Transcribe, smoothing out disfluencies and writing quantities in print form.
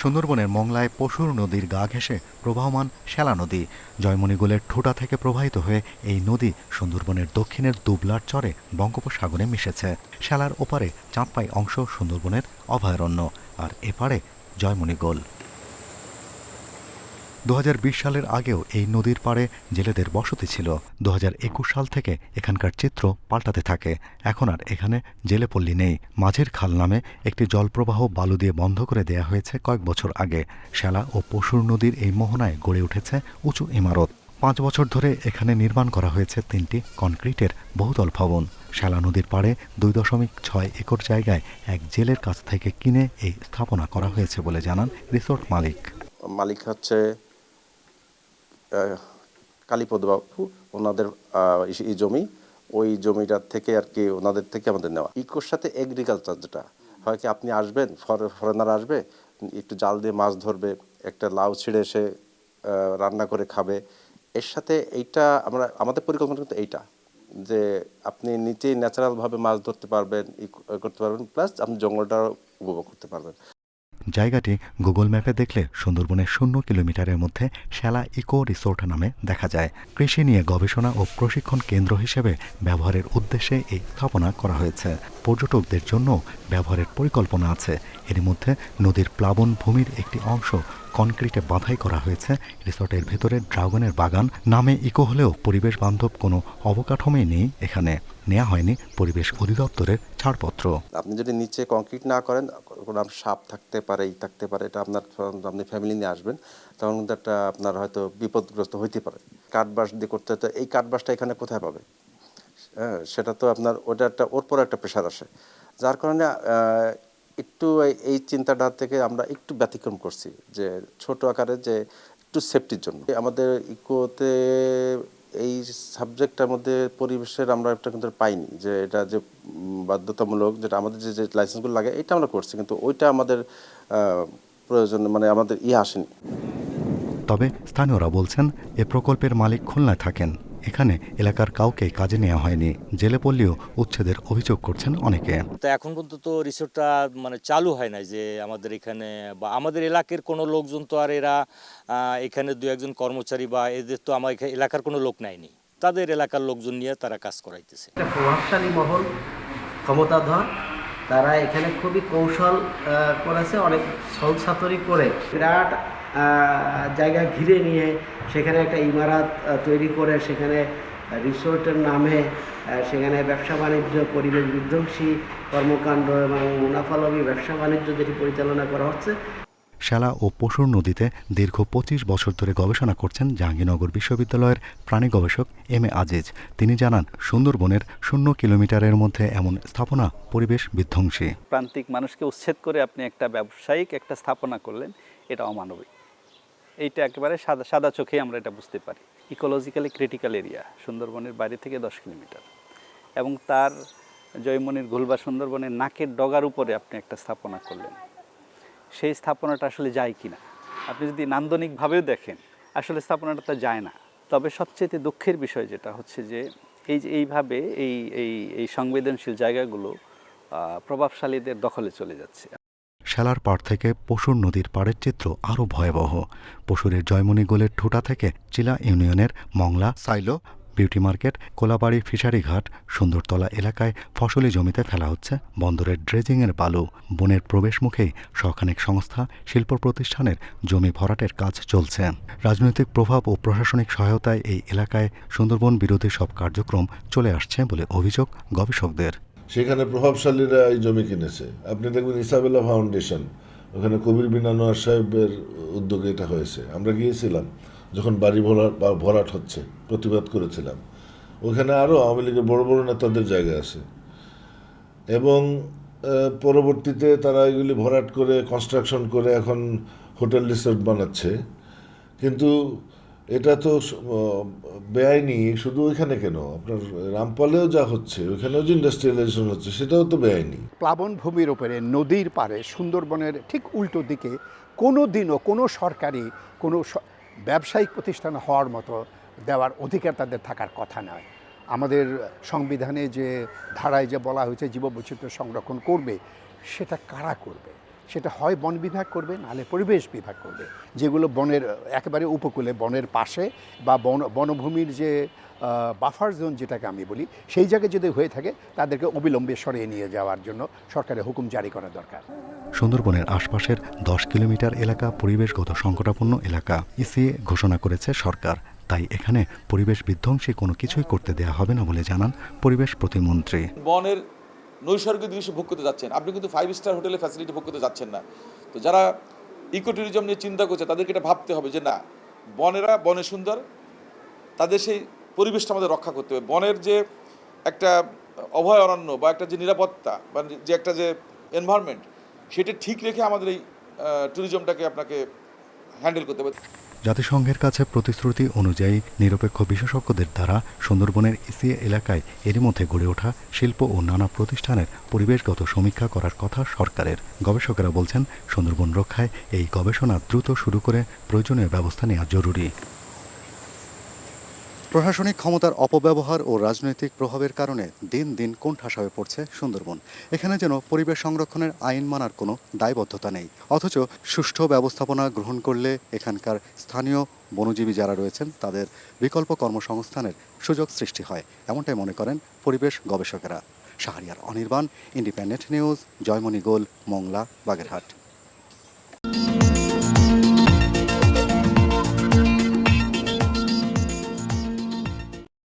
সুন্দরবনের মংলায় পশুর নদীর গা ঘেঁষে প্রবাহমান শ্যালা নদী। জয়মণিগুলের ঠোঁটা থেকে প্রবাহিত হয়ে এই নদী সুন্দরবনের দক্ষিণের দুবলার চরে বঙ্গোপসাগরে মিশেছে। শ্যালার ওপারে চাঁদপাই অংশ সুন্দরবনের অভয়ারণ্য, আর এপারে জয়মণিগোল। 2020 সালের আগেও এই নদীর পাড়ে জেলেদের বসতি ছিল। 2021 সাল থেকে এখানকার চিত্র পাল্টাতে থাকে। এখন আর এখানে জেলেপল্লী নেই। মাঝের খাল নামে একটি জলপ্রবাহ বালু দিয়ে বন্ধ করে দেয়া হয়েছে কয়েক বছর আগে। শ্যালা ও পশুর নদীর এই মোহনায় গড়ে উঠেছে উঁচু ইমারত। 5 বছর ধরে এখানে নির্মাণ করা হয়েছে 3টি কনক্রিটের বহুতল ভবন। শ্যালা নদীর পাড়ে 2.6 একর জায়গায় এক জেলের কাছ থেকে কিনে এই স্থাপনা করা হয়েছে বলে জানান রিসোর্ট মালিক হচ্ছে কালীপদ বাবু। ওনাদের এই জমি, ওই জমিটার থেকে আর কি ওনাদের থেকে আমাদের নেওয়া। ইকোর সাথে এগ্রিকালচার যেটা হয় কি, আপনি আসবেন, ফরেনার আসবে, একটু জাল দিয়ে মাছ ধরবে, একটা লাউ ছিঁড়ে এসে রান্না করে খাবে। এর সাথে এইটা আমাদের পরিকল্পনা কিন্তু এইটা, যে আপনি নিচেই ন্যাচারালভাবে মাছ ধরতে পারবেন, করতে পারবেন, প্লাস আপনি জঙ্গলটাও উপভোগ করতে পারবেন। জায়গাটি গুগল ম্যাপে দেখলে সুন্দরবনের 0 কিলোমিটারের মধ্যে শ্যালা ইকো রিসোর্ট নামে দেখা যায়। কৃষি নিয়ে গবেষণা ও প্রশিক্ষণ কেন্দ্র হিসেবে ব্যবহারের উদ্দেশ্যে এই স্থাপনা করা হয়েছে। পর্যটকদের জন্য ব্যবহারের পরিকল্পনা আছে। এর মধ্যে নদীর প্লাবন ভূমির একটি অংশ কনক্রিটে বাঁধাই করা হয়েছে। রিসোর্টের ভেতরে ড্রাগনের বাগান। নামে ইকো হলেও পরিবেশ বান্ধব কোনো অবকাঠামোই নেই এখানে। নেওয়া হয়নি পরিবেশ অধিদপ্তরের ছাড়পত্র। আপনি যদি নিচে কংক্রিট না করেন, কোনো সাপ থাকতে পারে, থাকতে পারে, এটা আপনি ফ্যামিলি নিয়ে আসবেন, তখন কিন্তু একটা আপনার হয়তো বিপদগ্রস্ত হইতে পারে। কাঠবাঁশ দিয়ে করতে হতো, এই কাঠবাঁশটা এখানে কোথায় পাবে? হ্যাঁ, সেটা তো আপনার ওর পরে একটা প্রেশার আসে, যার কারণে একটু এই চিন্তাটা থেকে আমরা একটু ব্যতিক্রম করছি, যে ছোট আকারে, যে একটু সেফটির জন্য। আমাদের ইকোতে এই সাবজেক্টটার মধ্যে পরিবেশের আমরা একটা কিন্তু পাইনি, যে এটা যে বাধ্যতামূলক, যেটা আমাদের যে লাইসেন্সগুলো লাগে, এটা আমরা করছি, কিন্তু ওইটা আমাদের প্রয়োজন, মানে আমাদের আসেনি। তবে স্থানীয়রা বলছেন, এ প্রকল্পের মালিক খুলনায় থাকেন। এখানে এলাকার কাউকে কাজে নেওয়া হয়নি। জেলেপল্লীও উচ্ছেদের অভিযোগ করছেন অনেকে। তো এখন পর্যন্ত তো রিসোর্টটা চালু হয় নাই, যে আমাদের এখানে বা আমাদের এলাকার কোনো লোকজন তো আর এরা এখানে 2-1 কর্মচারী বা এদের তো আমার এলাকার কোনো লোক নেয়নি। তাদের এলাকার লোকজন নিয়ে তারা কাজ করাইতেছে। প্রভাবশালী মহল, ক্ষমতাধর, তারা এখানে খুবই কৌশল করেছে, অনেক ছলছাতরি করে বিরাট জায়গা ঘিরে নিয়ে সেখানে একটা ইমারত তৈরি করে সেখানে রিসোর্টের নামে সেখানে ব্যবসা বাণিজ্য, পরিবেশ বিধ্বংসী কর্মকাণ্ড এবং মুনাফালবী ব্যবসা বাণিজ্য যেটি পরিচালনা করা হচ্ছে। শ্যালা ও পশুর নদীতে দীর্ঘ 25 বছর ধরে গবেষণা করছেন জাহাঙ্গীরনগর বিশ্ববিদ্যালয়ের প্রাণী গবেষক এম এ আজিজ। তিনি জানান, সুন্দরবনের 0 কিলোমিটারের মধ্যে এমন স্থাপনা পরিবেশ বিধ্বংসী। প্রান্তিক মানুষকে উচ্ছেদ করে আপনি একটা ব্যবসায়িক একটা স্থাপনা করলেন, এটা অমানবিক। এইটা একেবারে সাদা চোখে আমরা এটা বুঝতে পারি। ইকোলজিক্যালি ক্রিটিক্যাল এরিয়া সুন্দরবনের বাইরে থেকে 10 কিলোমিটার, এবং তার জয়মণির গোল বা সুন্দরবনের নাকের ডগার উপরে আপনি একটা স্থাপনা করলেন। সেই স্থাপনাটা আসলে যায় কি না, আপনি যদি নান্দনিকভাবেও দেখেন, আসলে স্থাপনাটা তো যায় না। তবে সবচেয়ে দুঃখের বিষয় যেটা হচ্ছে যে এইভাবে এই সংবেদনশীল জায়গাগুলো প্রভাবশালীদের দখলে চলে যাচ্ছে। শ্যালার পাড় থেকে পশুর নদীর পাড়ের চিত্র আরও ভয়াবহ। পশুরের জয়মণিগোলের ঠোঁটা থেকে চিলা ইউনিয়নের Mongla, silo, beauty market, Kolabari fishery ঘাট, সুন্দরতলা এলাকায় ফসলি জমিতে ফেলা হচ্ছে বন্দরের ড্রেজিংয়ের বালু। বনের প্রবেশ মুখেই শখানেক সংস্থা, শিল্প প্রতিষ্ঠানের জমি ভরাটের কাজ চলছে। রাজনৈতিক প্রভাব ও প্রশাসনিক সহায়তায় এই এলাকায় সুন্দরবন বিরোধী সব কার্যক্রম চলে আসছে বলে অভিযোগ গবেষকদের। সেখানে প্রভাবশালীরা এই জমি কিনেছে। আপনি দেখবেন ইসাবেলা ফাউন্ডেশন, ওখানে কবির বিন আনোয়ার সাহেবের উদ্যোগে এটা হয়েছে। আমরা গিয়েছিলাম যখন বাড়ি ভরাট হচ্ছে, প্রতিবাদ করেছিলাম। ওখানে আরও আওয়ামী লীগের বড় বড় নেতাদের জায়গা আছে, এবং পরবর্তীতে তারা এগুলি ভরাট করে কনস্ট্রাকশন করে এখন হোটেল রিসোর্ট বানাচ্ছে। কিন্তু এটা তো বেআইনি। শুধু ওইখানে কেন, আপনার রামপালেও যা হচ্ছে, ওইখানেও যে ইন্ডাস্ট্রিয়ালাইজেশন হচ্ছে, সেটাও তো বেআইনি। প্লাবন ভূমির উপরে নদীর পাড়ে সুন্দরবনের ঠিক উল্টো দিকে কোনো দিনও কোনো সরকারি কোনো ব্যবসায়িক প্রতিষ্ঠান হওয়ার মতো দেওয়ার অধিকার তাদের থাকার কথা নয়। আমাদের সংবিধানে যে ধারায় যে বলা হয়েছে জীববৈচিত্র্য সংরক্ষণ করবে, সেটা কারা করবে? সেটা হয় বন বিভাগ করবে, নাহলে পরিবেশ বিভাগ করবে। যেগুলো বনের একেবারে উপকূলে, বনের পাশে বা বনভূমির যে বাফার জোন যেটাকে আমি বলি, সেই জায়গায় যদি হয়ে থাকে তাদেরকে অবিলম্বে সরিয়ে নিয়ে যাওয়ার জন্য সরকারের হুকুম জারি করা দরকার। সুন্দরবনের আশপাশের 10 কিলোমিটার এলাকা পরিবেশগত সংকটাপন্ন এলাকা ইসিএ ঘোষণা করেছে সরকার। তাই এখানে পরিবেশ বিধ্বংসী কোনো কিছুই করতে দেয়া হবে না বলে জানান পরিবেশ প্রতিমন্ত্রী। বনের নৈসর্গিক দৃশ্য ভোগ করতে যাচ্ছেন, আপনি কিন্তু 5 স্টার হোটেলে ফ্যাসিলিটি ভোগ করতে যাচ্ছেন না। তো যারা ইকো ট্যুরিজম নিয়ে চিন্তা করছে তাদেরকে এটা ভাবতে হবে যে না, বনে সুন্দর, তাদের সেই পরিবেশটা আমাদের রক্ষা করতে হবে। বনের যে একটা অভয়ারণ্য বা একটা যে নিরাপত্তা বা যে একটা যে এনভায়রনমেন্ট, সেটা ঠিক রেখে আমাদের এই ট্যুরিজমটাকে আপনাকে হ্যান্ডেল করতে হবে। জাতিসংঘের কাছে প্রতিশ্রুতি অনুযায়ী নিরপেক্ষ বিশেষজ্ঞদের দ্বারা সুন্দরবনের ইসিএ এলাকায় এরই মধ্যে গড়ে ওঠা শিল্প ও নানা প্রতিষ্ঠানের পরিবেশগত সমীক্ষা করার কথা সরকারের। গবেষকেরা বলছেন, সুন্দরবন রক্ষায় এই গবেষণা দ্রুত শুরু করে প্রয়োজনীয় ব্যবস্থা নেওয়া জরুরি। প্রশাসনিক ক্ষমতার অপব্যবহার ও রাজনৈতিক প্রভাবের কারণে দিন দিন কোণঠাসা হয়ে পড়ছে সুন্দরবন। এখানে যেন পরিবেশ সংরক্ষণের আইন মানার কোনো দায়বদ্ধতা নেই, অথচ সুষ্ঠু ব্যবস্থাপনা গ্রহণ করলে এখানকার স্থানীয় বনজীবী যারা রয়েছেন তাদের বিকল্প কর্মসংস্থানের সুযোগ সৃষ্টি হয়, এমনটাই মনে করেন পরিবেশ গবেষকেরা। শাহরিয়ার অনির্বাণ, ইন্ডিপেন্ডেন্ট নিউজ, জয়মণি গোল, মোংলা, বাগেরহাট।